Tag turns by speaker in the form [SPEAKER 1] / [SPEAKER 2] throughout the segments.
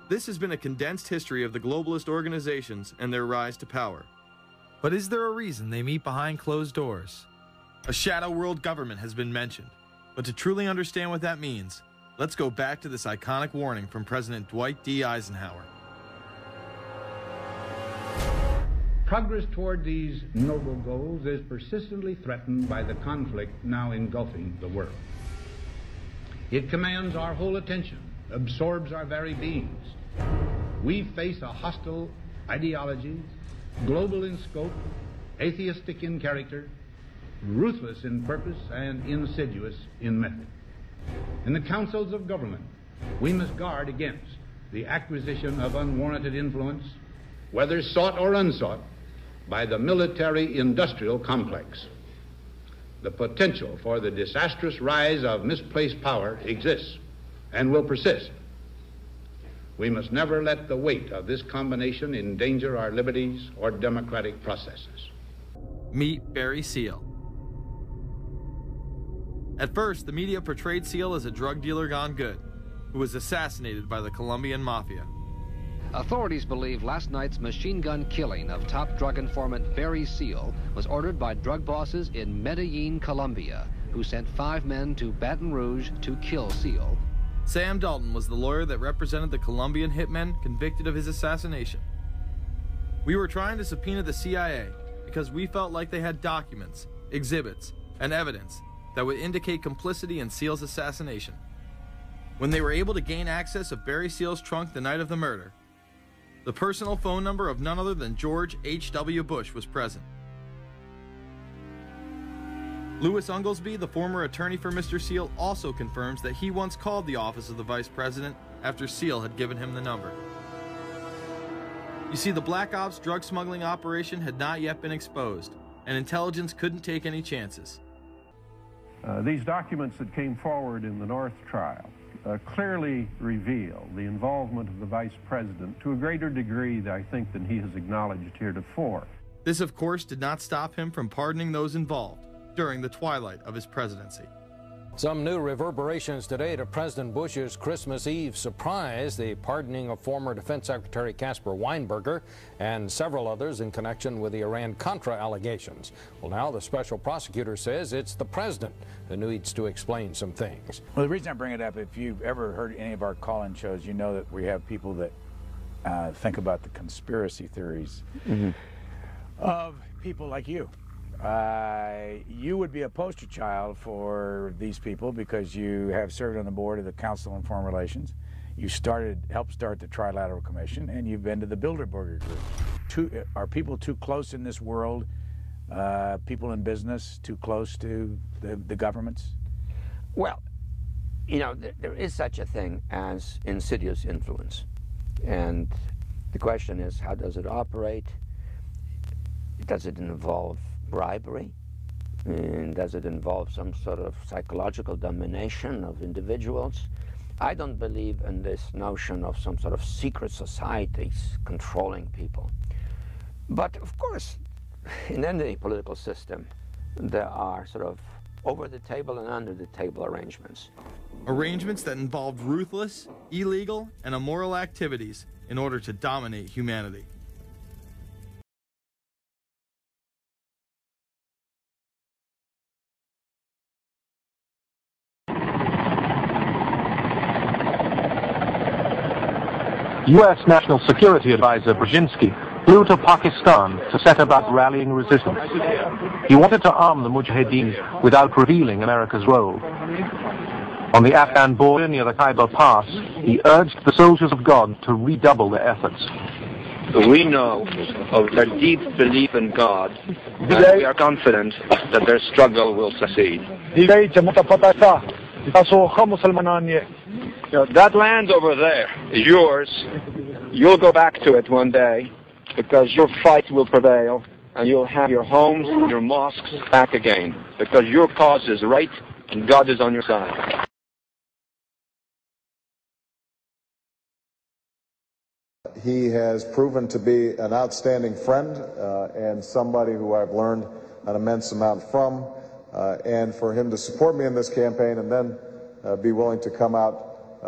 [SPEAKER 1] This has been a condensed history of the globalist organizations and their rise to power. But is there a reason they meet behind closed doors? A shadow world government has been mentioned, but to truly understand what that means, let's go back to this iconic warning from President Dwight D. Eisenhower.
[SPEAKER 2] Progress toward these noble goals is persistently threatened by the conflict now engulfing the world. It commands our whole attention, absorbs our very beings. We face a hostile ideology, global in scope, atheistic in character, ruthless in purpose, and insidious in method. In the councils of government, we must guard against the acquisition of unwarranted influence, whether sought or unsought, by the military-industrial complex. The potential for the disastrous rise of misplaced power exists and will persist. We must never let the weight of this combination endanger our liberties or democratic processes.
[SPEAKER 1] Meet Barry Seal. At first, the media portrayed Seal as a drug dealer gone good, who was assassinated by the Colombian mafia.
[SPEAKER 3] Authorities believe last night's machine gun killing of top drug informant Barry Seal was ordered by drug bosses in Medellin, Colombia, who sent 5 men to Baton Rouge to kill Seal.
[SPEAKER 1] Sam Dalton was the lawyer that represented the Colombian hitmen convicted of his assassination. We were trying to subpoena the CIA because we felt like they had documents, exhibits, and evidence that would indicate complicity in Seal's assassination. When they were able to gain access of Barry Seal's trunk the night of the murder, the personal phone number of none other than George H.W. Bush was present. Louis Unglesby, the former attorney for Mr. Seal, also confirms that he once called the office of the vice president after Seal had given him the number. You see, the Black Ops drug smuggling operation had not yet been exposed, and intelligence couldn't take any chances.
[SPEAKER 4] These documents that came forward in the North trial clearly reveal the involvement of the vice president to a greater degree, I think, than he has acknowledged heretofore.
[SPEAKER 1] This, of course, did not stop him from pardoning those involved during the twilight of his presidency.
[SPEAKER 5] Some new reverberations today to President Bush's Christmas Eve surprise, the pardoning of former Defense Secretary Caspar Weinberger and several others in connection with the Iran-Contra allegations. Well, now the special prosecutor says it's the president who needs to explain some things.
[SPEAKER 6] Well, the reason I bring it up, if you've ever heard any of our call-in shows, you know that we have people that think about the conspiracy theories of people like you. You would be a poster child for these people because you have served on the board of the Council on Foreign Relations. You helped start the Trilateral Commission, and you've been to the Bilderberger Group. Are people too close in this world, people in business, too close to the governments?
[SPEAKER 7] Well, you know, there is such a thing as insidious influence. And the question is, how does it operate? Does it involve bribery? And does it involve some sort of psychological domination of individuals? I don't believe in this notion of some sort of secret societies controlling people. But of course, in any political system, there are sort of over-the-table and under-the-table arrangements.
[SPEAKER 1] Arrangements that involved ruthless, illegal, and immoral activities in order to dominate humanity.
[SPEAKER 8] U.S. National Security Advisor Brzezinski flew to Pakistan to set about rallying resistance. He wanted to arm the Mujahideen without revealing America's role. On the Afghan border near the Khyber Pass, he urged the soldiers of God to redouble their efforts.
[SPEAKER 9] We know of their deep belief in God, and we are confident that their struggle will succeed. That land over there is yours. You'll go back to it one day because your fight will prevail and you'll have your homes and your mosques back again because your cause is right and God is on your side.
[SPEAKER 10] He has proven to be an outstanding friend and somebody who I've learned an immense amount from, and for him to support me in this campaign and then be willing to come out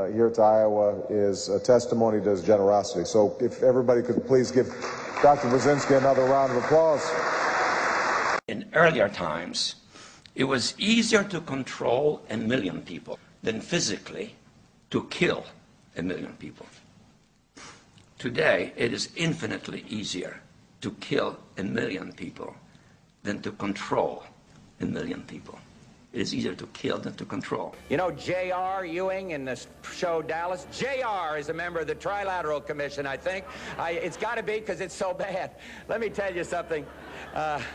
[SPEAKER 10] here to Iowa is a testimony to his generosity. So if everybody could please give Dr. Brzezinski another round of applause.
[SPEAKER 11] In earlier times, it was easier to control 1 million people than physically to kill 1 million people. Today, it is infinitely easier to kill 1 million people than to control 1 million people. It is easier to kill than to control.
[SPEAKER 12] You know J.R. Ewing in the show Dallas? J.R. is a member of the Trilateral Commission, I think. It's got to be because it's so bad. Let me tell you something. I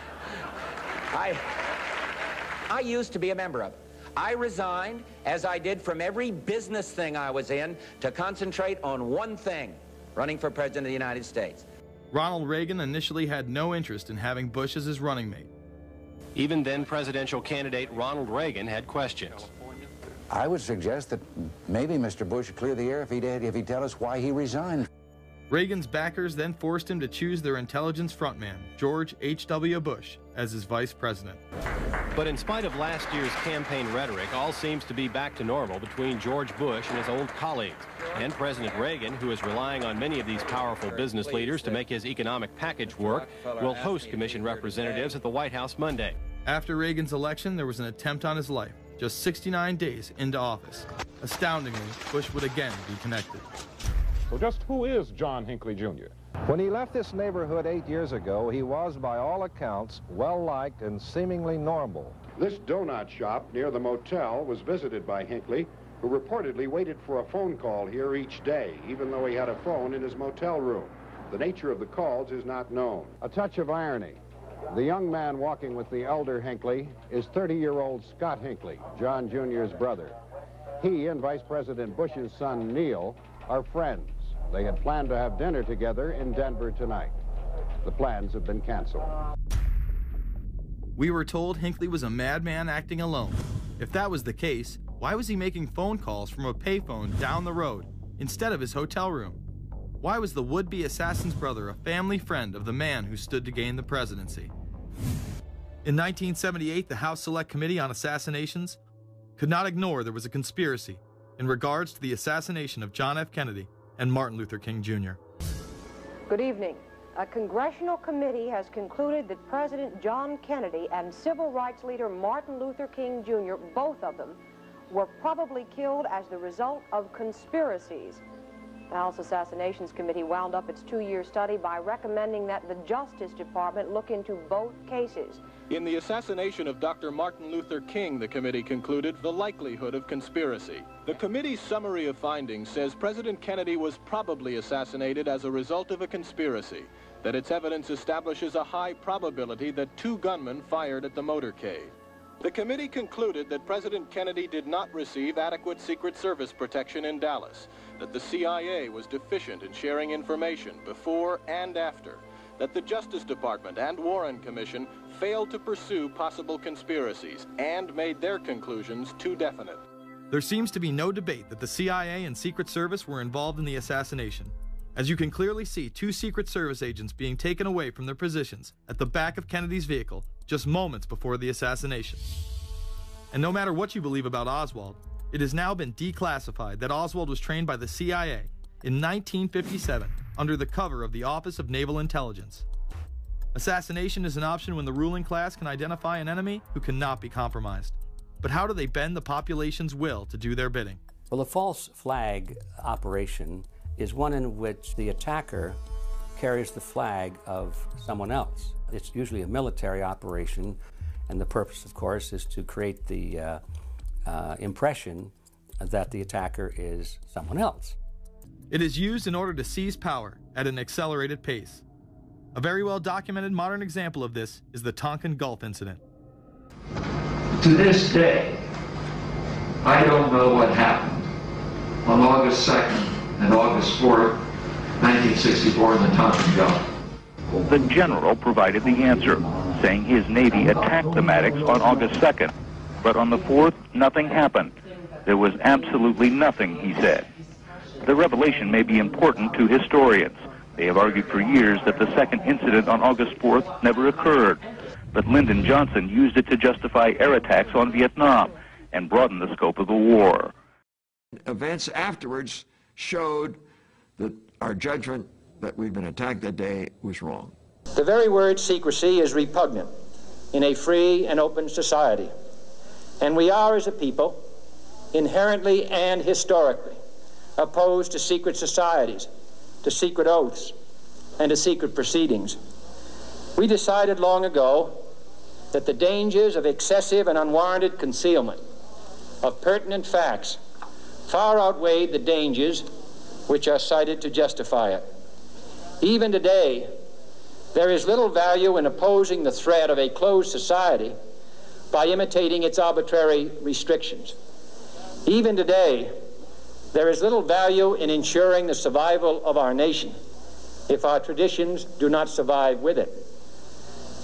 [SPEAKER 12] used to be a member of it. I resigned, as I did from every business thing I was in, to concentrate on one thing, running for President of the United States.
[SPEAKER 1] Ronald Reagan initially had no interest in having Bush as his running mate.
[SPEAKER 13] Even then presidential candidate Ronald Reagan had questions.
[SPEAKER 14] I would suggest that maybe Mr. Bush would clear the air if he'd tell us why he resigned.
[SPEAKER 1] Reagan's backers then forced him to choose their intelligence frontman, George H.W. Bush, as his vice president.
[SPEAKER 13] But in spite of last year's campaign rhetoric, all seems to be back to normal between George Bush and his old colleagues. And President Reagan, who is relying on many of these powerful business leaders to make his economic package work, will host commission representatives at the White House Monday.
[SPEAKER 1] After Reagan's election, there was an attempt on his life, just 69 days into office. Astoundingly, Bush would again be connected.
[SPEAKER 15] So just who is John Hinckley, Jr.?
[SPEAKER 5] When he left this neighborhood 8 years ago, he was, by all accounts, well-liked and seemingly normal.
[SPEAKER 4] This donut shop near the motel was visited by Hinckley, who reportedly waited for a phone call here each day, even though he had a phone in his motel room. The nature of the calls is not known.
[SPEAKER 15] A touch of irony. The young man walking with the elder Hinckley is 30-year-old Scott Hinckley, John Jr.'s brother. He and Vice President Bush's son, Neil, are friends. They had planned to have dinner together in Denver tonight. The plans have been canceled.
[SPEAKER 1] We were told Hinckley was a madman acting alone. If that was the case, why was he making phone calls from a payphone down the road instead of his hotel room? Why was the would-be assassin's brother a family friend of the man who stood to gain the presidency? In 1978, the House Select Committee on Assassinations could not ignore there was a conspiracy in regards to the assassination of John F. Kennedy and Martin Luther King, Jr.
[SPEAKER 16] Good evening. A congressional committee has concluded that President John Kennedy and civil rights leader Martin Luther King, Jr., both of them, were probably killed as the result of conspiracies. The House Assassinations Committee wound up its 2-year study by recommending that the Justice Department look into both cases.
[SPEAKER 17] In the assassination of Dr. Martin Luther King, the committee concluded the likelihood of conspiracy. The committee's summary of findings says President Kennedy was probably assassinated as a result of a conspiracy, that its evidence establishes a high probability that 2 gunmen fired at the motorcade. The committee concluded that President Kennedy did not receive adequate Secret Service protection in Dallas, that the CIA was deficient in sharing information before and after, that the Justice Department and Warren Commission failed to pursue possible conspiracies and made their conclusions too definite.
[SPEAKER 1] There seems to be no debate that the CIA and Secret Service were involved in the assassination, as you can clearly see 2 Secret Service agents being taken away from their positions at the back of Kennedy's vehicle just moments before the assassination. And no matter what you believe about Oswald, it has now been declassified that Oswald was trained by the CIA in 1957 under the cover of the Office of Naval Intelligence. Assassination is an option when the ruling class can identify an enemy who cannot be compromised. But how do they bend the population's will to do their bidding?
[SPEAKER 18] Well, the false flag operation is one in which the attacker carries the flag of someone else. It's usually a military operation, and the purpose, of course, is to create the impression that the attacker is someone else.
[SPEAKER 1] It is used in order to seize power at an accelerated pace. A very well-documented modern example of this is the Tonkin Gulf incident.
[SPEAKER 19] To this day, I don't know what happened on August 2nd and August 4th, 1964 in the Tonkin Gulf.
[SPEAKER 20] The general provided the answer, saying his Navy attacked the Maddox on August 2nd. But on the 4th, nothing happened. There was absolutely nothing, he said. The revelation may be important to historians. They have argued for years that the second incident on August 4th never occurred. But Lyndon Johnson used it to justify air attacks on Vietnam and broaden the scope of the war.
[SPEAKER 21] Events afterwards showed that our judgment that we'd been attacked that day was wrong.
[SPEAKER 12] The very word secrecy is repugnant in a free and open society, and we are, as a people, inherently and historically opposed to secret societies, to secret oaths, and to secret proceedings. We decided long ago that the dangers of excessive and unwarranted concealment of pertinent facts far outweighed the dangers which are cited to justify it. Even today, there is little value in opposing the threat of a closed society by imitating its arbitrary restrictions. Even today, there is little value in ensuring the survival of our nation if our traditions do not survive with it.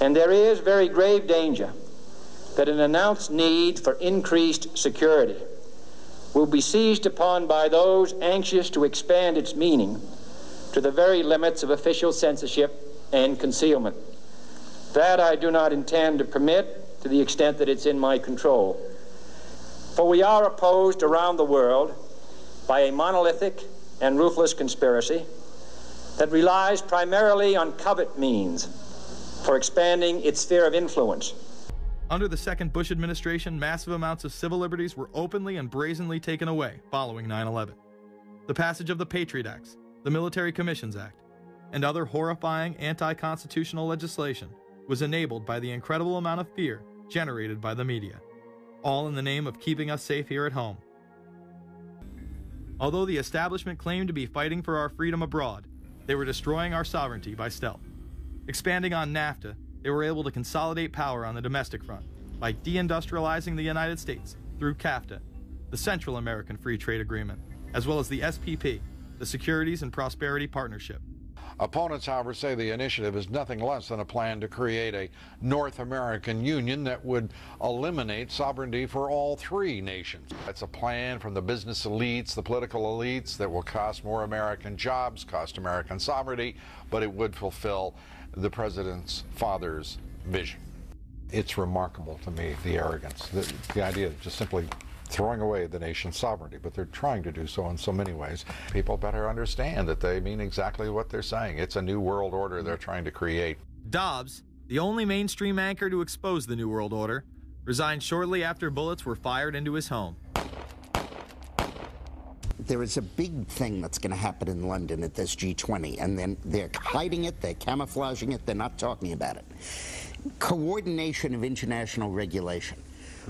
[SPEAKER 12] And there is very grave danger that an announced need for increased security will be seized upon by those anxious to expand its meaning to the very limits of official censorship and concealment. That I do not intend to permit to the extent that it's in my control. For we are opposed around the world by a monolithic and ruthless conspiracy that relies primarily on covert means for expanding its sphere of influence.
[SPEAKER 1] Under the second Bush administration, massive amounts of civil liberties were openly and brazenly taken away following 9/11. The passage of the Patriot Acts, the Military Commissions Act, and other horrifying anti-constitutional legislation was enabled by the incredible amount of fear generated by the media, all in the name of keeping us safe here at home. Although the establishment claimed to be fighting for our freedom abroad, they were destroying our sovereignty by stealth. Expanding on NAFTA, they were able to consolidate power on the domestic front by deindustrializing the United States through CAFTA, the Central American Free Trade Agreement, as well as the SPP, the Securities and Prosperity Partnership.
[SPEAKER 22] Opponents, however, say the initiative is nothing less than a plan to create a North American Union that would eliminate sovereignty for all three nations. That's a plan from the business elites, the political elites, that will cost more American jobs, cost American sovereignty, but it would fulfill the president's father's vision. It's remarkable to me, the arrogance, the idea of just simply throwing away the nation's sovereignty, but they're trying to do so in so many ways. People better understand that they mean exactly what they're saying. It's a new world order they're trying to create.
[SPEAKER 1] Dobbs, the only mainstream anchor to expose the New World Order, resigned shortly after bullets were fired into his home.
[SPEAKER 23] There is a big thing that's going to happen in London at this G20, and then they're hiding it, they're camouflaging it, they're not talking about it. Coordination of international regulation.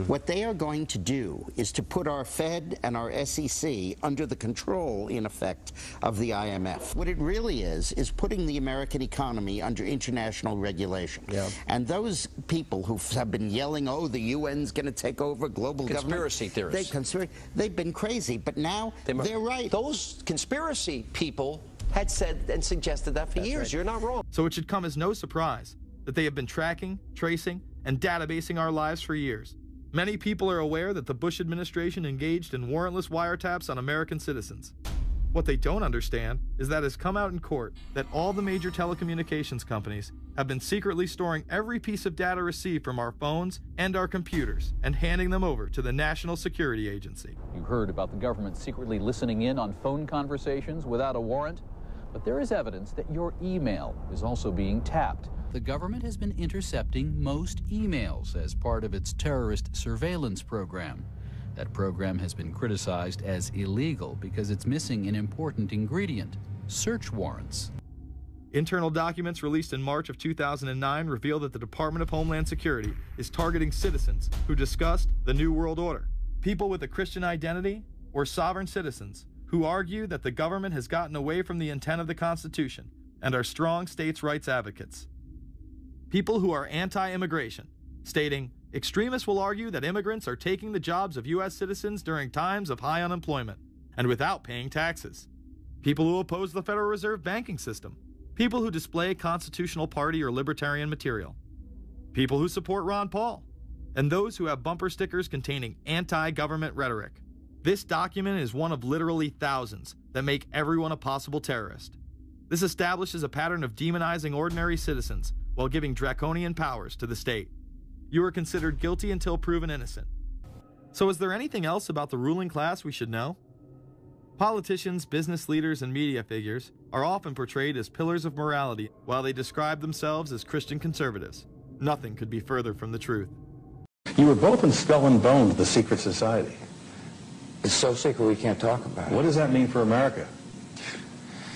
[SPEAKER 23] What they are going to do is to put our Fed and our SEC under the control, in effect, of the IMF. What it really is putting the American economy under international regulation. Yeah. And those people who have been yelling, oh, the UN's going to take over global
[SPEAKER 24] conspiracy
[SPEAKER 23] government.
[SPEAKER 24] Theorists.
[SPEAKER 23] They've been crazy, but now they're right.
[SPEAKER 24] Those conspiracy people had said and suggested that for years. Right. You're not wrong.
[SPEAKER 1] So it should come as no surprise that they have been tracking, tracing, and databasing our lives for years. Many people are aware that the Bush administration engaged in warrantless wiretaps on American citizens. What they don't understand is that it has come out in court that all the major telecommunications companies have been secretly storing every piece of data received from our phones and our computers and handing them over to the National Security Agency.
[SPEAKER 25] You heard about the government secretly listening in on phone conversations without a warrant, but there is evidence that your email is also being tapped.
[SPEAKER 26] The government has been intercepting most emails as part of its terrorist surveillance program. That program has been criticized as illegal because it's missing an important ingredient: search warrants.
[SPEAKER 1] Internal documents released in March of 2009 reveal that the Department of Homeland Security is targeting citizens who discussed the New World Order, people with a Christian identity, or sovereign citizens who argue that the government has gotten away from the intent of the Constitution and are strong states' rights advocates. People who are anti-immigration, stating, extremists will argue that immigrants are taking the jobs of U.S. citizens during times of high unemployment and without paying taxes. People who oppose the Federal Reserve banking system. People who display constitutional party or libertarian material. People who support Ron Paul. And those who have bumper stickers containing anti-government rhetoric. This document is one of literally thousands that make everyone a possible terrorist. This establishes a pattern of demonizing ordinary citizens while giving draconian powers to the state. You are considered guilty until proven innocent. So is there anything else about the ruling class we should know? Politicians, business leaders, and media figures are often portrayed as pillars of morality while they describe themselves as Christian conservatives. Nothing could be further from the truth.
[SPEAKER 2] You were both in Skull and Bones, the secret society.
[SPEAKER 14] It's so secret we can't talk about it.
[SPEAKER 2] What does that mean for America?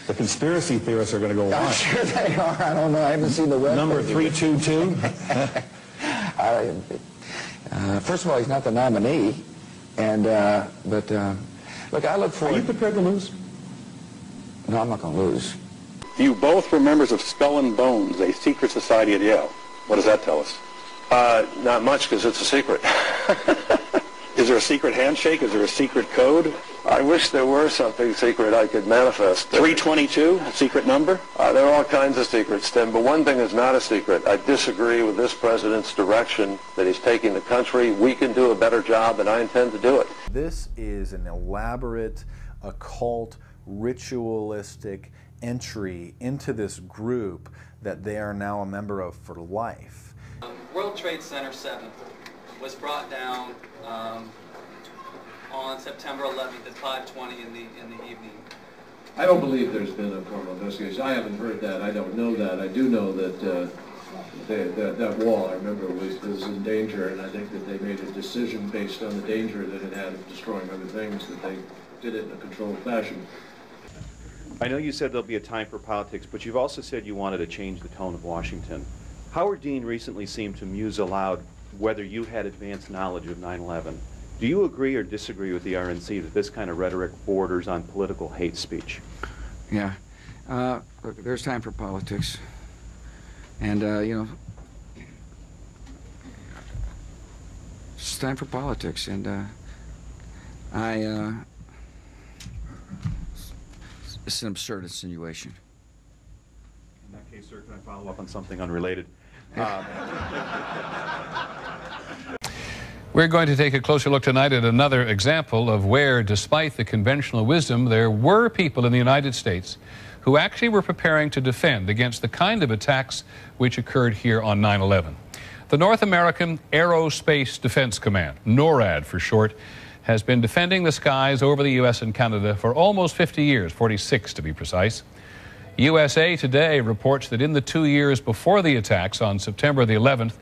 [SPEAKER 2] The conspiracy theorists are going to go on.
[SPEAKER 14] I'm sure they are. I don't know. I haven't seen the rest.
[SPEAKER 2] Number 322?
[SPEAKER 14] First of all, he's not the nominee. And, look, I look forward...
[SPEAKER 2] Are you prepared to lose?
[SPEAKER 14] No, I'm not going to lose.
[SPEAKER 2] You both were members of Skull and Bones, a secret society at Yale. What does that tell us?
[SPEAKER 3] Not much, because it's a secret.
[SPEAKER 2] Is there a secret handshake? Is there a secret code?
[SPEAKER 3] I wish there were something secret I could manifest.
[SPEAKER 2] 322, a secret number?
[SPEAKER 3] There are all kinds of secrets, Tim, but one thing is not a secret. I disagree with this president's direction that he's taking the country. We can do a better job, and I intend to do it.
[SPEAKER 6] This is an elaborate, occult, ritualistic entry into this group that they are now a member of for life.
[SPEAKER 7] World Trade Center 7 was brought down on September 11th at 5:20 in the evening.
[SPEAKER 8] I don't believe there's been a formal investigation. I haven't heard that. I don't know that. I do know that that wall, I remember, was in danger, and I think that they made a decision based on the danger that it had of destroying other things, that they did it in a controlled fashion.
[SPEAKER 9] I know you said there'll be a time for politics, but you've also said you wanted to change the tone of Washington. Howard Dean recently seemed to muse aloud whether you had advanced knowledge of 9/11. Do you agree or disagree with the RNC that this kind of rhetoric borders on political hate speech?
[SPEAKER 14] Yeah. Look, there's time for politics. And, you know, it's time for politics. And it's an absurd insinuation.
[SPEAKER 9] In that case, sir, can I follow up on something unrelated?
[SPEAKER 27] We're going to take a closer look tonight at another example of where, despite the conventional wisdom, there were people in the United States who actually were preparing to defend against the kind of attacks which occurred here on 9/11. The North American Aerospace Defense Command, NORAD for short, has been defending the skies over the U.S. and Canada for almost 50 years, 46 to be precise. USA Today reports that in the 2 years before the attacks on September the 11th,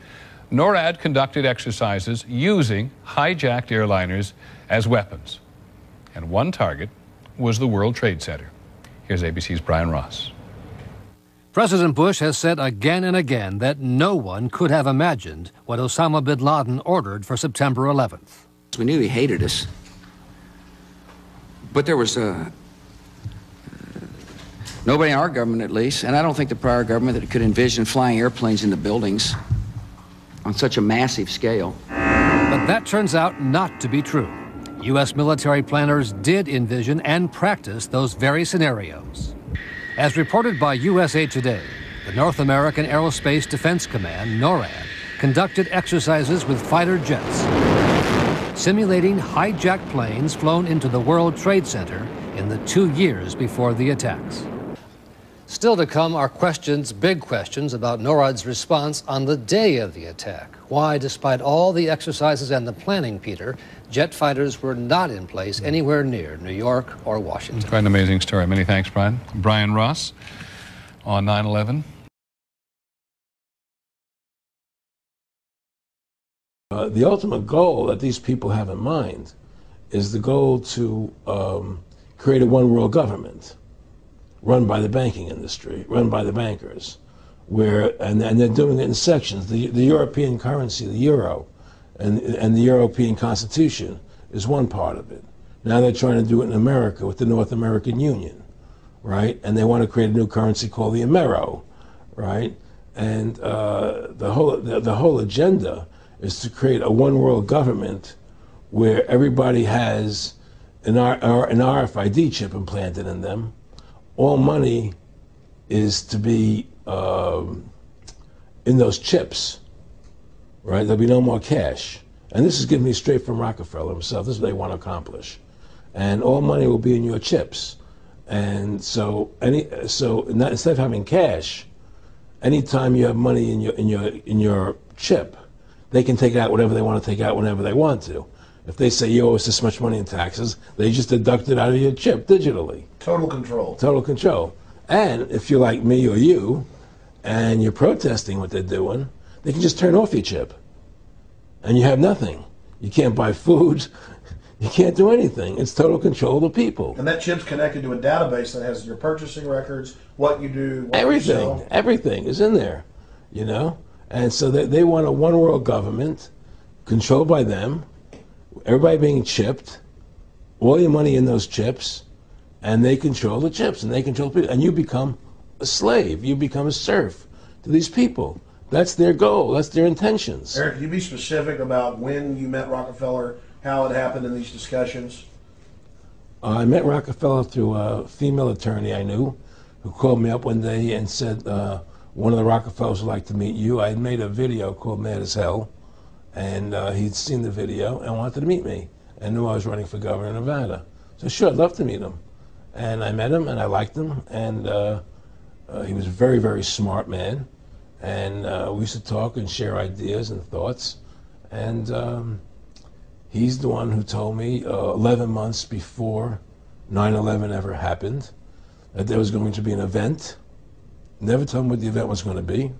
[SPEAKER 27] NORAD conducted exercises using hijacked airliners as weapons. And one target was the World Trade Center. Here's ABC's Brian Ross.
[SPEAKER 28] President Bush has said again and again that no one could have imagined what Osama bin Laden ordered for September 11th.
[SPEAKER 14] We knew he hated us. But there was nobody in our government, at least, and I don't think the prior government, that could envision flying airplanes into buildings on such a massive scale.
[SPEAKER 28] But that turns out not to be true. U.S. military planners did envision and practice those very scenarios. As reported by USA Today, the North American Aerospace Defense Command, NORAD, conducted exercises with fighter jets, simulating hijacked planes flown into the World Trade Center in the 2 years before the attacks. Still to come are questions, big questions, about NORAD's response on the day of the attack. Why, despite all the exercises and the planning, Peter, jet fighters were not in place anywhere near New York or Washington.
[SPEAKER 27] Quite an amazing story. Many thanks, Brian. Brian Ross on 9/11.
[SPEAKER 8] The ultimate goal that these people have in mind is the goal to create a one-world government run by the banking industry, run by the bankers, and they're doing it in sections. The European currency, the euro, and the European Constitution is one part of it. Now they're trying to do it in America with the North American Union, right? And they want to create a new currency called the Amero, right? And the whole agenda is to create a one-world government where everybody has an RFID chip implanted in them. All money is to be in those chips, right? There'll be no more cash. And this is giving me straight from Rockefeller himself. This is what they want to accomplish. And all money will be in your chips. And so instead of having cash, anytime you have money in your chip, they can take out whatever they want to take out whenever they want to. If they say you owe us this much money in taxes, they just deduct it out of your chip digitally.
[SPEAKER 4] Total control.
[SPEAKER 8] Total control. And if you're like me or you, and you're protesting what they're doing, they can just turn off your chip. And you have nothing. You can't buy food. You can't do anything. It's total control of the people.
[SPEAKER 4] And that chip's connected to a database that has your purchasing records, what you do, what
[SPEAKER 8] Everything.
[SPEAKER 4] you sell.
[SPEAKER 8] Everything is in there, you know? And so they want a one world government controlled by them, everybody being chipped, all your money in those chips, and they control the chips, and they control people. And you become a slave. You become a serf to these people. That's their goal. That's their intentions.
[SPEAKER 4] Eric, can you be specific about when you met Rockefeller, how it happened in these discussions?
[SPEAKER 8] I met Rockefeller through a female attorney I knew who called me up one day and said, one of the Rockefellers would like to meet you. I had made a video called Mad as Hell, and he'd seen the video and wanted to meet me and knew I was running for governor of Nevada. So sure, I'd love to meet him. And I met him, and I liked him, and he was a very, very smart man. And we used to talk and share ideas and thoughts. And he's the one who told me 11 months before 9/11 ever happened that there was going to be an event. Never told me what the event was going to be,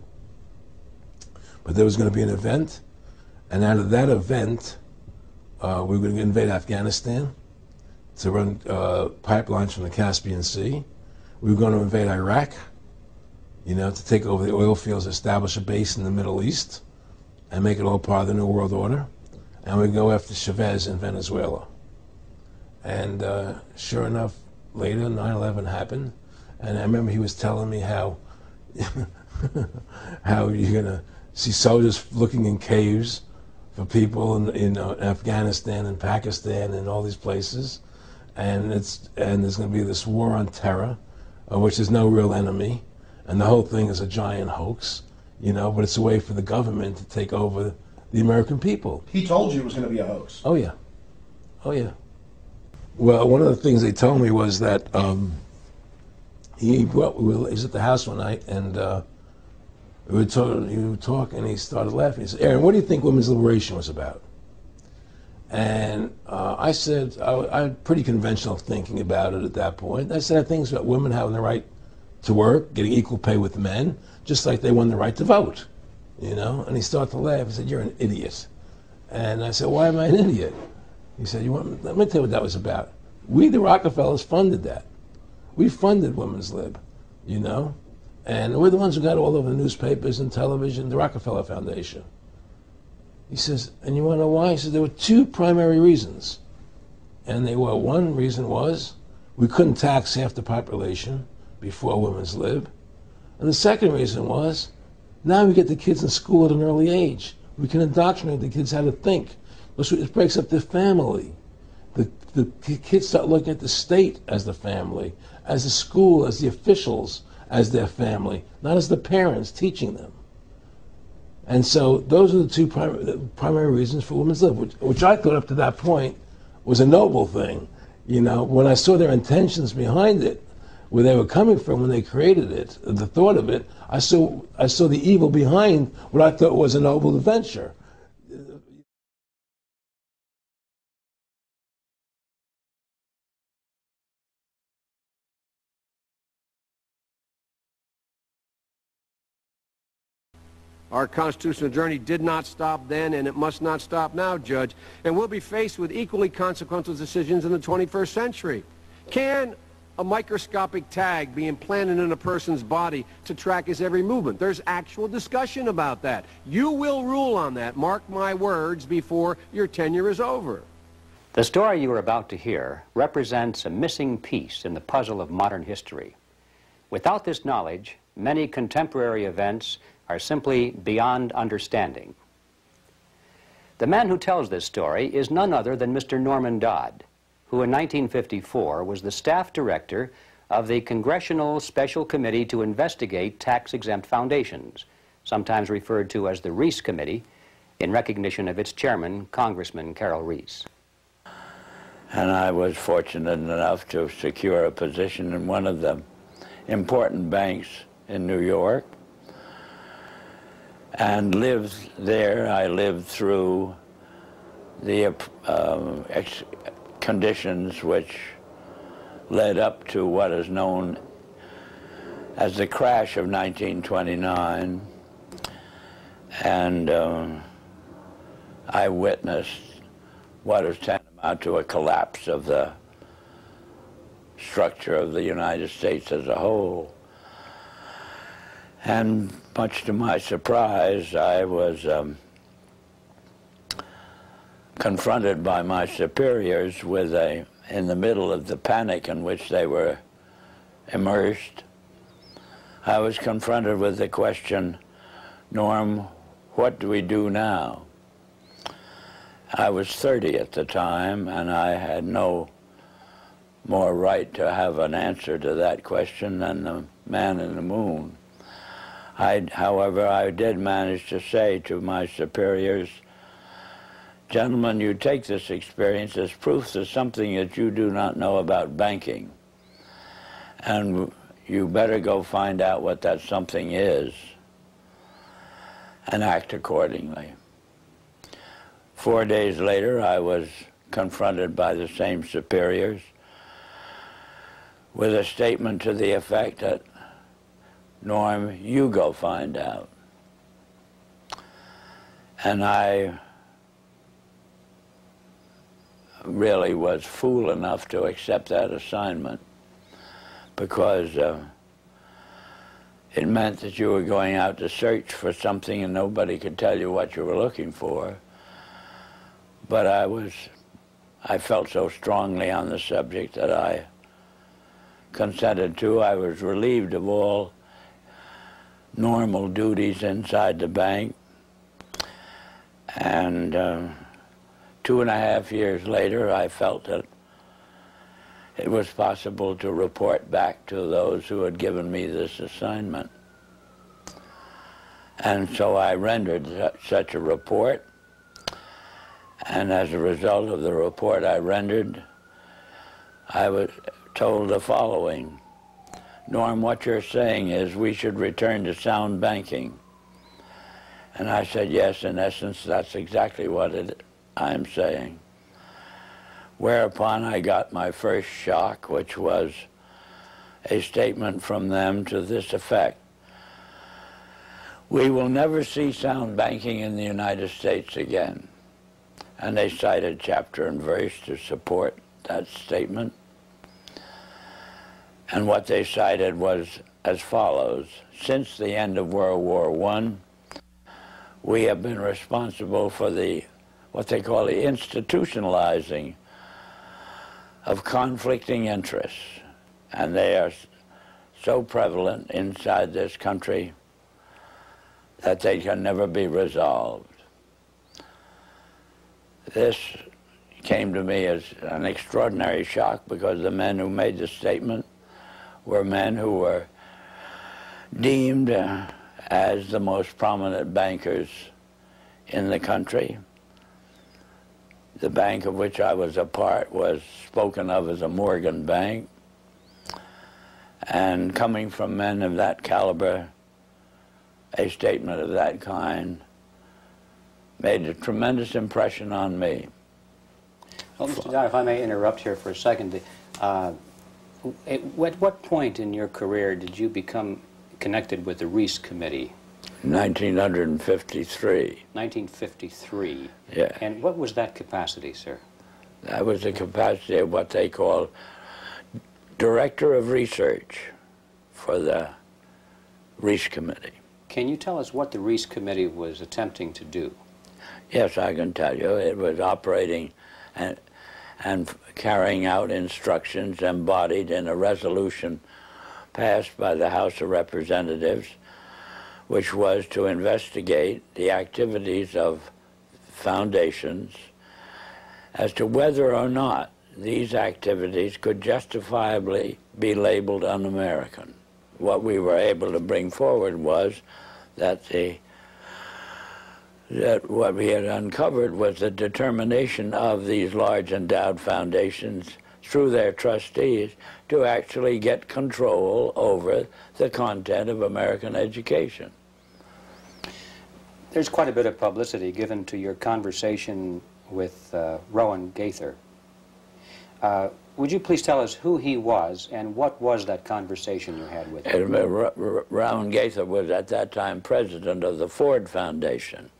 [SPEAKER 8] but there was going to be an event. And out of that event, we were going to invade Afghanistan to run pipelines from the Caspian Sea. We were going to invade Iraq, you know, to take over the oil fields, establish a base in the Middle East, and make it all part of the New World Order. And we'd go after Chavez in Venezuela. And sure enough, later, 9/11 happened. And I remember he was telling me how how you're going to see soldiers looking in caves for people in Afghanistan and Pakistan and all these places. And there's going to be this war on terror, which is no real enemy. And the whole thing is a giant hoax, you know, but it's a way for the government to take over the American people.
[SPEAKER 4] He told you it was going to be a hoax.
[SPEAKER 8] Oh, yeah. Oh, yeah. Well, one of the things they told me was that he was at the house one night, and we were talking, and he started laughing. He said, Aaron, what do you think women's liberation was about? And I said, I had pretty conventional thinking about it at that point. I said, I think it's about women having the right to work, getting equal pay with men, just like they won the right to vote, you know? And he started to laugh. He said, you're an idiot. And I said, why am I an idiot? He said, let me tell you what that was about. We, the Rockefellers, funded that. We funded Women's Lib, you know? And we're the ones who got all over the newspapers and television, the Rockefeller Foundation. He says, and you want to know why? He said, there were two primary reasons. And they were, one reason was we couldn't tax half the population before Women's Lib. And the second reason was, now we get the kids in school at an early age. We can indoctrinate the kids how to think. It breaks up the family. The kids start looking at the state as the family, as the school, as the officials, as their family, not as the parents teaching them. And so those are the two primary reasons for Women's Lib, which I thought up to that point was a noble thing. You know, when I saw their intentions behind it, where they were coming from when they created it, the thought of it, I saw the evil behind what I thought was a noble adventure.
[SPEAKER 5] Our constitutional journey did not stop then, and it must not stop now, Judge. And we'll be faced with equally consequential decisions in the 21st century. Can a microscopic tag be implanted in a person's body to track his every movement? There's actual discussion about that. You will rule on that, mark my words, before your tenure is over.
[SPEAKER 18] The story you are about to hear represents a missing piece in the puzzle of modern history. Without this knowledge, many contemporary events are simply beyond understanding. The man who tells this story is none other than Mr. Norman Dodd, who in 1954 was the staff director of the Congressional Special Committee to investigate tax-exempt foundations, sometimes referred to as the Reese Committee, in recognition of its chairman, Congressman Carroll Reese.
[SPEAKER 10] And I was fortunate enough to secure a position in one of the important banks in New York, and lived there. I lived through the conditions which led up to what is known as the crash of 1929, and I witnessed what is tantamount to a collapse of the structure of the United States as a whole. And much to my surprise, I was confronted by my superiors with in the middle of the panic in which they were immersed, I was confronted with the question, Norm, what do we do now? I was 30 at the time, and I had no more right to have an answer to that question than the man in the moon. However, I did manage to say to my superiors, gentlemen, you take this experience as proof of something that you do not know about banking, and you better go find out what that something is and act accordingly. 4 days later, I was confronted by the same superiors with a statement to the effect that, Norm, you go find out. And I really was fool enough to accept that assignment, because it meant that you were going out to search for something and nobody could tell you what you were looking for. But I felt so strongly on the subject that I consented to. I was relieved of all normal duties inside the bank, and 2.5 years later, I felt that it was possible to report back to those who had given me this assignment. And so I rendered such a report, and as a result of the report I rendered, I was told the following, Norm, what you're saying is we should return to sound banking. And I said, yes, in essence, that's exactly what I'm saying. Whereupon I got my first shock, which was a statement from them to this effect. We will never see sound banking in the United States again. And they cited chapter and verse to support that statement. And what they cited was as follows. Since the end of World War I, we have been responsible for what they call the institutionalizing of conflicting interests, and they are so prevalent inside this country that they can never be resolved. This came to me as an extraordinary shock, because the men who made the statement were men who were deemed as the most prominent bankers in the country. The bank of which I was a part was spoken of as a Morgan bank. And coming from men of that caliber, a statement of that kind made a tremendous impression on me.
[SPEAKER 18] Well, Mr. Dyer, if I may interrupt here for a second. At what point in your career did you become connected with the Reese Committee?
[SPEAKER 10] 1953.
[SPEAKER 18] 1953.
[SPEAKER 10] Yeah.
[SPEAKER 18] And what was that capacity, sir?
[SPEAKER 10] That was the capacity of what they call Director of Research for the Reese Committee.
[SPEAKER 18] Can you tell us what the Reese Committee was attempting to do?
[SPEAKER 10] Yes, I can tell you. It was operating and carrying out instructions embodied in a resolution passed by the House of Representatives, which was to investigate the activities of foundations as to whether or not these activities could justifiably be labeled un-American. What we were able to bring forward was that what we had uncovered was the determination of these large endowed foundations through their trustees to actually get control over the content of American education.
[SPEAKER 18] There's quite a bit of publicity given to your conversation with Rowan Gaither. Would you please tell us who he was and what was that conversation you had with him?
[SPEAKER 10] Rowan Gaither was at that time president of the Ford Foundation.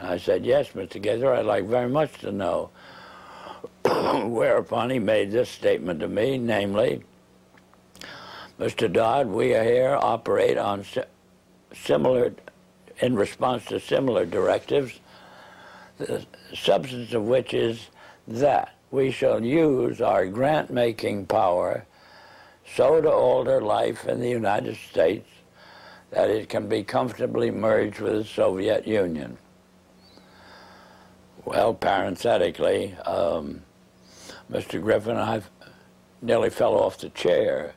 [SPEAKER 10] I said, yes, Mr. Gaither, I'd like very much to know. Whereupon he made this statement to me, namely, Mr. Dodd, we here operate on in response to similar directives, the substance of which is that we shall use our grant-making power so to alter life in the United States that it can be comfortably merged with the Soviet Union. Well, parenthetically, Mr. Griffin, I nearly fell off the chair.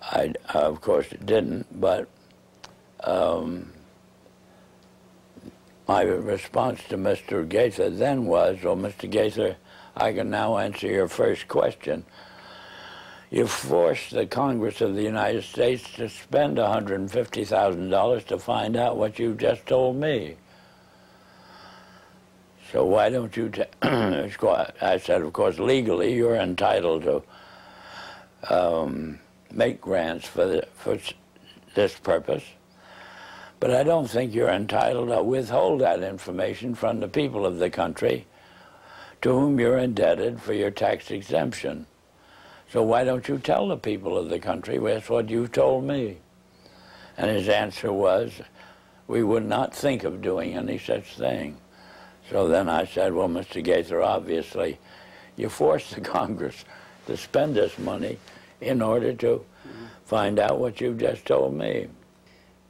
[SPEAKER 10] I, of course, didn't, but my response to Mr. Gaither then was, well, Mr. Gaither, I can now answer your first question. You forced the Congress of the United States to spend $150,000 to find out what you just told me. So why don't you I said, of course, legally you're entitled to make grants for this purpose. But I don't think you're entitled to withhold that information from the people of the country to whom you're indebted for your tax exemption. So why don't you tell the people of the country that's what you told me? And his answer was, we would not think of doing any such thing. So then I said, well, Mr. Gaither, obviously, you forced the Congress to spend this money in order to find out what you've just told me.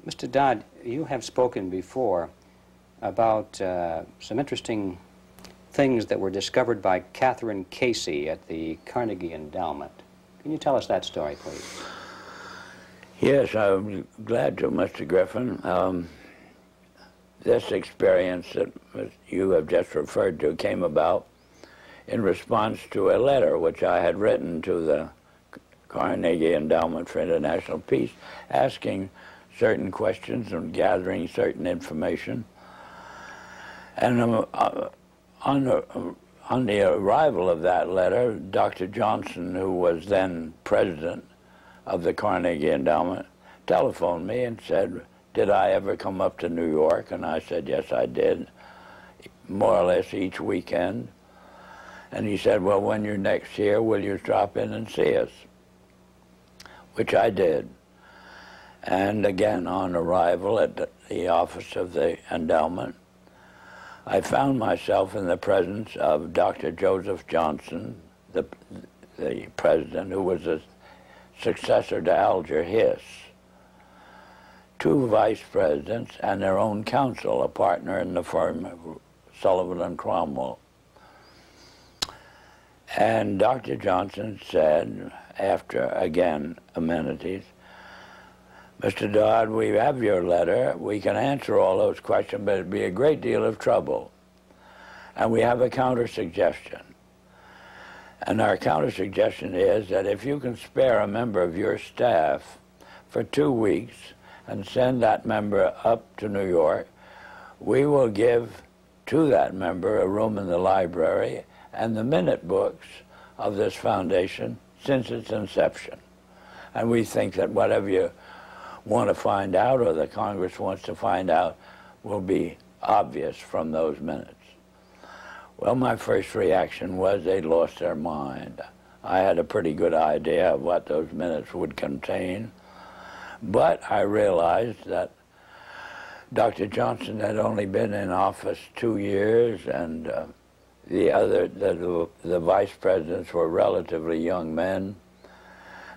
[SPEAKER 18] Mr. Dodd, you have spoken before about some interesting things that were discovered by Catherine Casey at the Carnegie Endowment. Can you tell us that story, please?
[SPEAKER 10] Yes, I'm glad to, Mr. Griffin. This experience that you have just referred to came about in response to a letter which I had written to the Carnegie Endowment for International Peace, asking certain questions and gathering certain information. And on the arrival of that letter, Dr. Johnson, who was then president of the Carnegie Endowment, telephoned me and said, did I ever come up to New York? And I said, yes, I did, more or less each weekend. And he said, well, when you're next here, will you drop in and see us? Which I did. And again, on arrival at the office of the endowment, I found myself in the presence of Dr. Joseph Johnson, the president, who was a successor to Alger Hiss, two vice presidents, and their own counsel, a partner in the firm, Sullivan and Cromwell. And Dr. Johnson said, after, again, amenities, Mr. Dodd, we have your letter. We can answer all those questions, but it'd be a great deal of trouble. And we have a counter-suggestion. And our counter-suggestion is that if you can spare a member of your staff for 2 weeks and send that member up to New York, we will give to that member a room in the library and the minute books of this foundation since its inception. And we think that whatever you want to find out or the Congress wants to find out will be obvious from those minutes. Well, my first reaction was they lost their mind. I had a pretty good idea of what those minutes would contain, but I realized that Dr. Johnson had only been in office 2 years, and the vice presidents were relatively young men,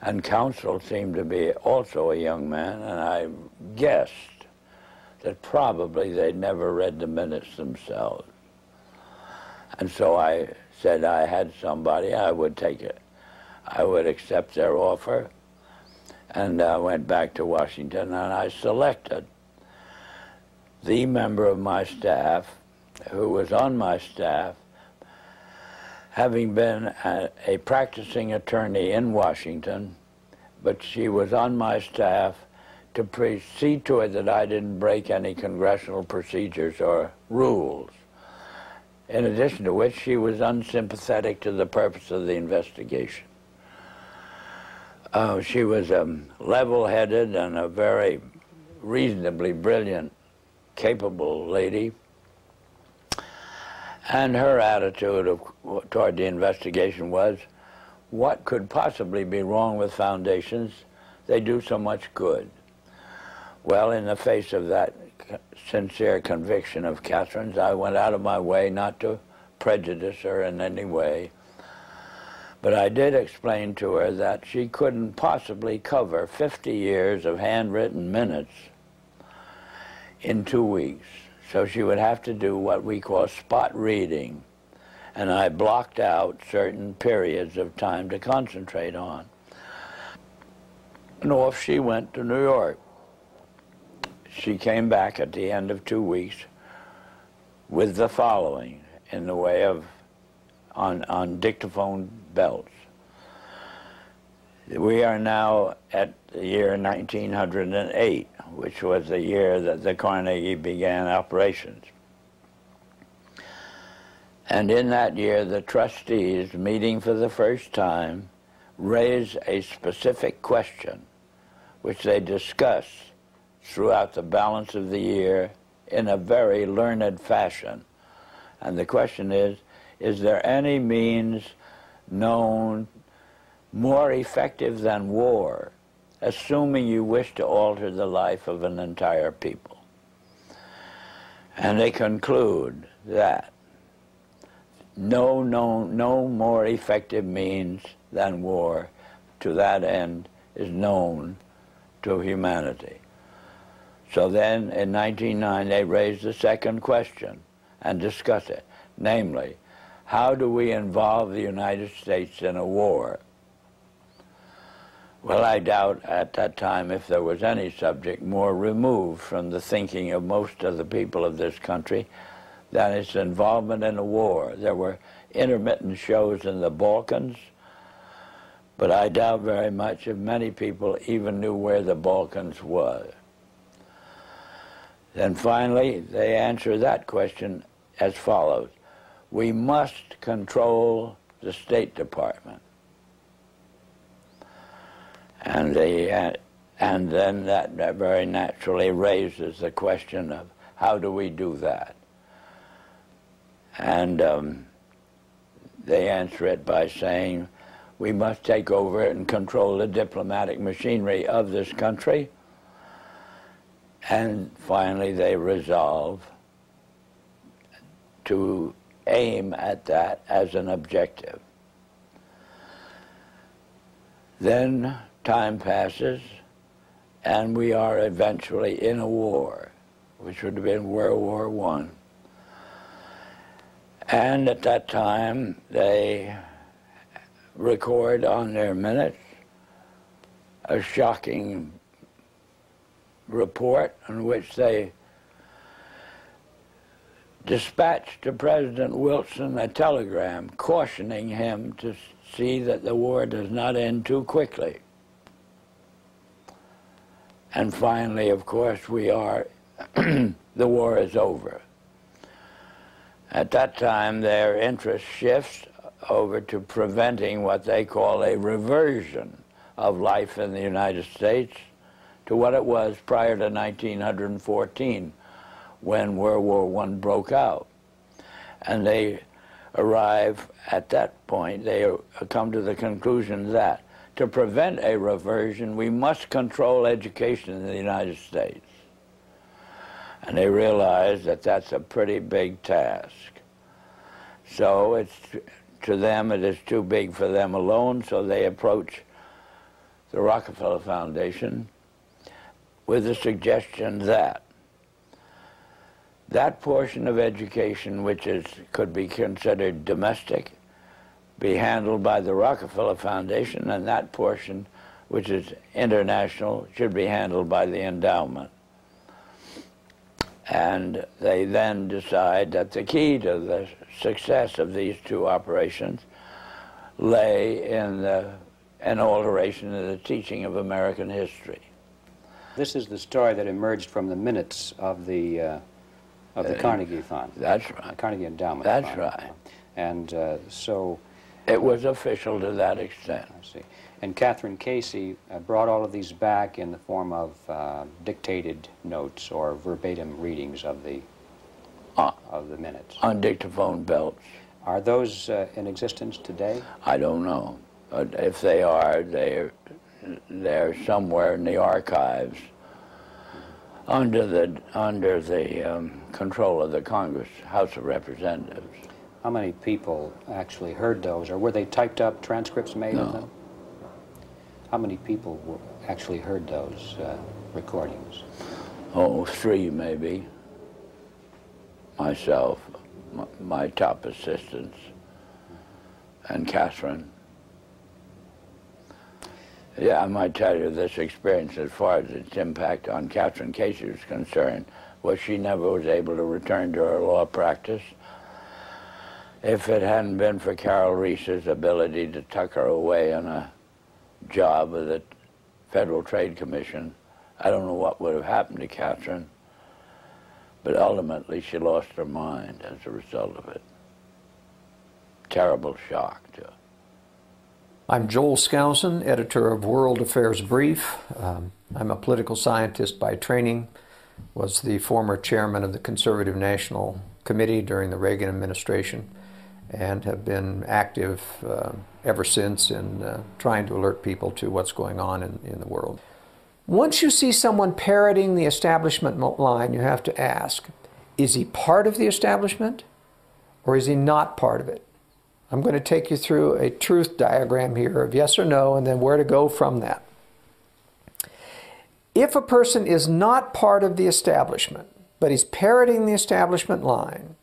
[SPEAKER 10] and counsel seemed to be also a young man, and I guessed that probably they'd never read the minutes themselves. And so I said I had somebody, I would take it. I would accept their offer, and I went back to Washington, and I selected the member of my staff who was on my staff, having been a practicing attorney in Washington, but she was on my staff to see to it that I didn't break any congressional procedures or rules. in addition to which she was unsympathetic to the purpose of the investigation. She was level-headed and a very reasonably brilliant, capable lady. And her attitude toward the investigation was, what could possibly be wrong with foundations? They do so much good. Well, in the face of that sincere conviction of Catherine's, I went out of my way not to prejudice her in any way. But I did explain to her that she couldn't possibly cover 50 years of handwritten minutes in 2 weeks. So she would have to do what we call spot reading. And I blocked out certain periods of time to concentrate on. And off she went to New York. She came back at the end of 2 weeks with the following in the way of, on dictaphone belts. We are now at the year 1908, which was the year that the Carnegie began operations. And in that year, the trustees, meeting for the first time, raised a specific question, which they discussed throughout the balance of the year in a very learned fashion. And the question is there any means known more effective than war, assuming you wish to alter the life of an entire people? And they conclude that no more effective means than war to that end is known to humanity. So then in 1909 they raised the second question and discussed it, namely, how do we involve the United States in a war? Well, I doubt at that time if there was any subject more removed from the thinking of most of the people of this country than its involvement in a war. There were intermittent shows in the Balkans, but I doubt very much if many people even knew where the Balkans was. Then finally, they answer that question as follows. We must control the State Department. And then that very naturally raises the question of how do we do that? And they answer it by saying we must take over and control the diplomatic machinery of this country. And finally they resolve to aim at that as an objective. Then time passes, and we are eventually in a war, which would have been World War I. And at that time, they record on their minutes a shocking report in which they dispatched to President Wilson a telegram cautioning him to see that the war does not end too quickly. And finally, of course, we are, the war is over. At that time, their interest shifts over to preventing what they call a reversion of life in the United States to what it was prior to 1914, when World War I broke out. And they arrive at that point, they come to the conclusion that to prevent a reversion, we must control education in the United States. And they realize that that's a pretty big task. So to them, it is too big for them alone, so they approach the Rockefeller Foundation with the suggestion that that portion of education which could be considered domestic be handled by the Rockefeller Foundation, and that portion which is international should be handled by the endowment. And they then decide that the key to the success of these two operations lay in an alteration in the teaching of American history.
[SPEAKER 18] This is the story that emerged from the minutes of the Of the Carnegie Fund.
[SPEAKER 10] That's right.
[SPEAKER 18] The Carnegie Endowment
[SPEAKER 10] That's
[SPEAKER 18] Fund.
[SPEAKER 10] right.
[SPEAKER 18] And so...
[SPEAKER 10] It was official to that extent.
[SPEAKER 18] I see. And Catherine Casey brought all of these back in the form of dictated notes or verbatim readings of the minutes.
[SPEAKER 10] On dictaphone belts.
[SPEAKER 18] Are those in existence today?
[SPEAKER 10] I don't know. If they are, they're somewhere in the archives under the control of the Congress, House of Representatives.
[SPEAKER 18] How many people actually heard those, or were they typed up transcripts made of them? How many people actually heard those recordings?
[SPEAKER 10] Oh, 3 maybe. Myself, my top assistants, and Catherine. Yeah, I might tell you this experience as far as its impact on Catherine Casey was concerned, was she never was able to return to her law practice. If it hadn't been for Carol Reese's ability to tuck her away on a job with the Federal Trade Commission, I don't know what would have happened to Catherine. But ultimately, she lost her mind as a result of it. Terrible shock to her.
[SPEAKER 11] I'm Joel Skousen, editor of World Affairs Brief. I'm a political scientist by training, was the former chairman of the Conservative National Committee during the Reagan administration, and have been active ever since in trying to alert people to what's going on in the world. Once you see someone parroting the establishment line, you have to ask, is he part of the establishment or is he not part of it? I'm going to take you through a truth diagram here of yes or no and then where to go from that. If a person is not part of the establishment, but he's parroting the establishment line,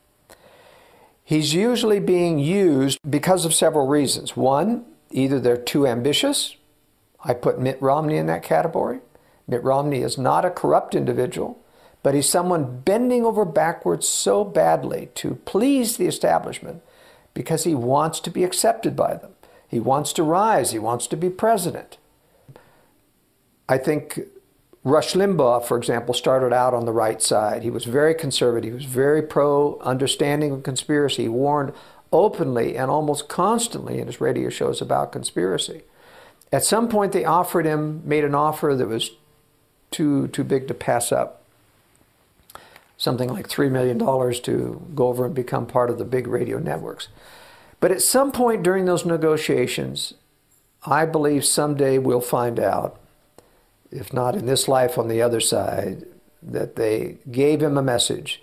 [SPEAKER 11] he's usually being used because of several reasons. One, either they're too ambitious. I put Mitt Romney in that category. Mitt Romney is not a corrupt individual, but he's someone bending over backwards so badly to please the establishment because he wants to be accepted by them. He wants to rise. He wants to be president. I think Rush Limbaugh, for example, started out on the right side. He was very conservative. He was very pro-understanding of conspiracy. He warned openly and almost constantly in his radio shows about conspiracy. At some point, they offered him, made an offer that was too big to pass up. Something like $3 million to go over and become part of the big radio networks. But at some point during those negotiations, I believe someday we'll find out, if not in this life, on the other side, that they gave him a message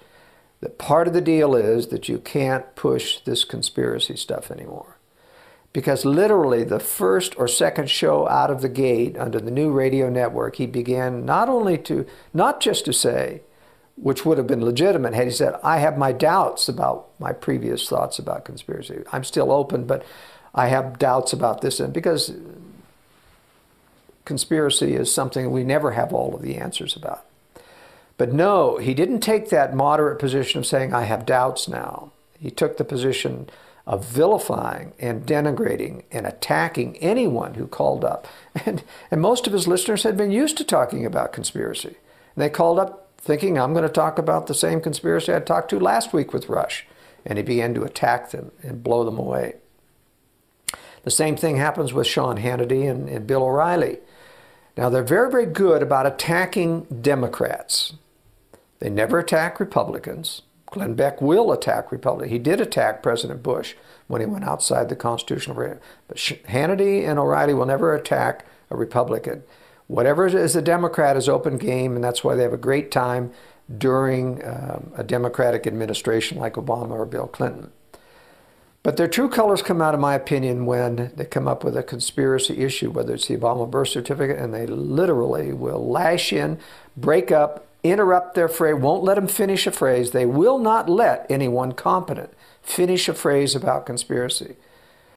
[SPEAKER 11] that part of the deal is that you can't push this conspiracy stuff anymore. Because literally the first or second show out of the gate under the new radio network, he began not just to say, which would have been legitimate had he said, I have my doubts about my previous thoughts about conspiracy. I'm still open, but I have doubts about this. And because conspiracy is something we never have all of the answers about. But no, he didn't take that moderate position of saying, I have doubts now. He took the position of vilifying and denigrating and attacking anyone who called up. And most of his listeners had been used to talking about conspiracy. And they called up thinking, I'm going to talk about the same conspiracy I talked to last week with Rush. And he began to attack them and blow them away. The same thing happens with Sean Hannity and Bill O'Reilly. Now, they're very, very good about attacking Democrats. They never attack Republicans. Glenn Beck will attack Republicans. He did attack President Bush when he went outside the constitutional range. But Hannity and O'Reilly will never attack a Republican. Whatever is a Democrat is open game, and that's why they have a great time during a Democratic administration like Obama or Bill Clinton. But their true colors come out, in my opinion, when they come up with a conspiracy issue, whether it's the Obama birth certificate, and they literally will lash in, break up, interrupt their phrase, won't let them finish a phrase. They will not let anyone competent finish a phrase about conspiracy.